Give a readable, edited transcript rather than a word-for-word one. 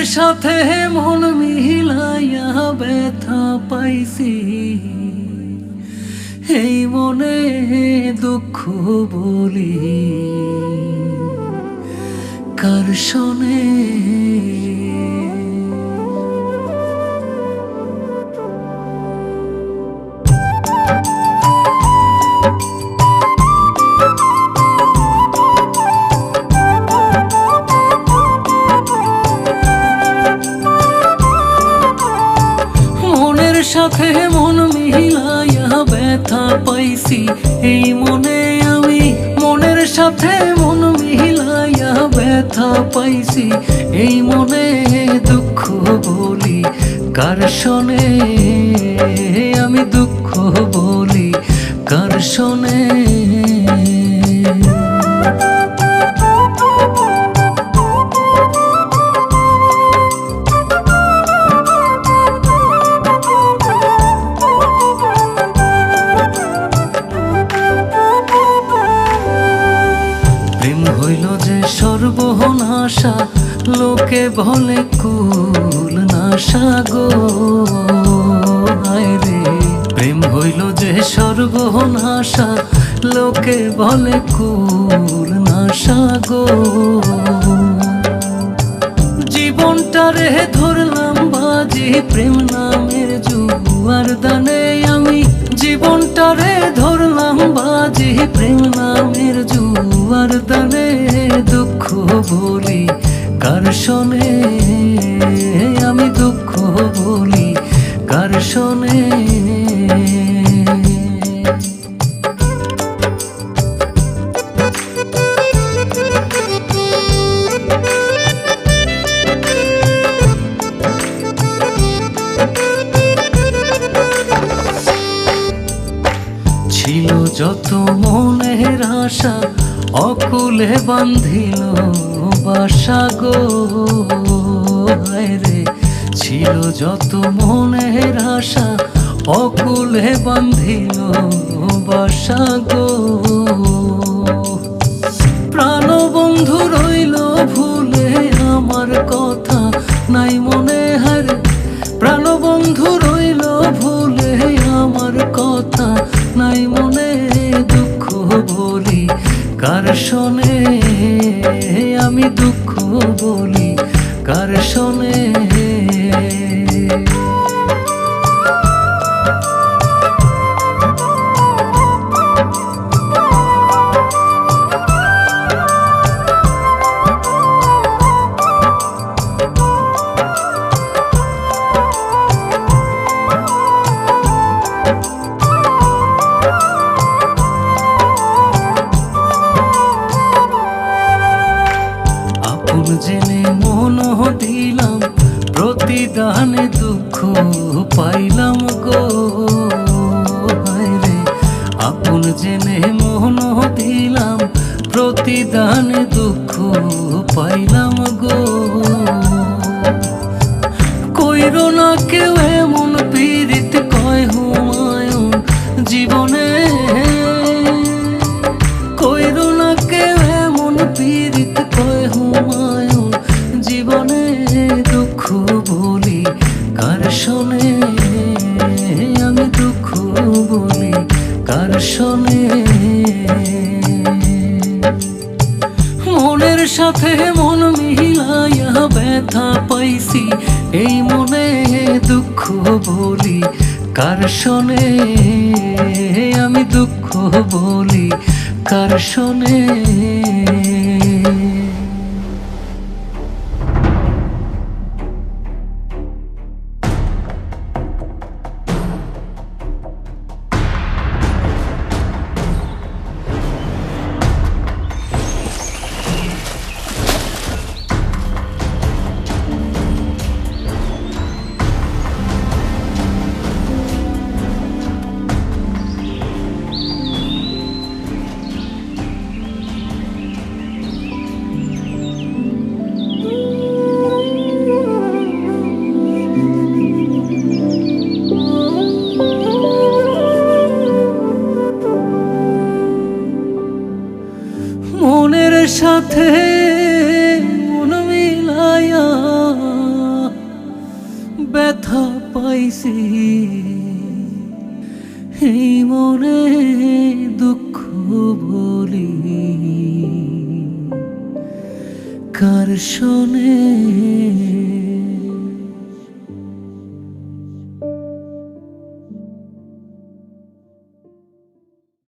সাথে মন মিলাইয়া ব্যথা পাইছি, এই মনে দুঃখ বলি কার শোনে। সাথে মন মিলাইয়া ব্যথা পাইছি, এই মনে আমি মনের সাথে মন মিলাইয়া ব্যথা পাইছি, এই মনে দুঃখ বলি কার শোনে, আমি দুঃখ বলি কার শোনে। সর্বনাশা লোকে বলে কুল নাশা গো, হায় রে প্রেম হইল যে সর্বনাশা লোকে বলে কুল নাশা গো। জীবনটারে ধরলাম বাজি প্রেম নামের জুয়ার দানে, আমি জীবনটারে ধরলাম বাজি প্রেম নামের জুয়ার দানে, দুঃখ বলি কার শোনে, আমি দুঃখ বলি কার শোনে। ছিল যত মনের আশা অকুলে বান্ধিল বাসা গো, হায় রে ছিল যত মনের আশা অকুলে বান্ধিল বাসা গো। প্রাণবন্ধু রইল ভুলে আমার কথা নাই মনে, হায় প্রাণবন্ধু রইল ভুলে আমার কথা নাই মনে, দুঃখ বলি কার শোনে, আমি দুঃখ বলি কার শোনে। জেনে মন দিলাম প্রতিদানে দুঃখ পাইলাম গো, হায় রে আপন জেনে মন দিলাম প্রতিদানে দুঃখ পাইলাম গো। কইরো না কেউ এমন পীড়িত কয় হুমায়ুন জীবনে, কইরো না কেউ এমন পীড়িত কয় হুমায়ুন জীবনে, দুঃখ বলি কার শোনে, আমি দুঃখ বলি কার শোনে। মনের সাথে মন মিলাইয়া ব্যথা পাইছি, এই মনে দুঃখ বলি কার শোনে, আমি দুঃখ বলি কার শোনে। সাথে মন মিলায়া ব্যথা পাইছি, এই মনে দুঃখ বলি কার শোনে।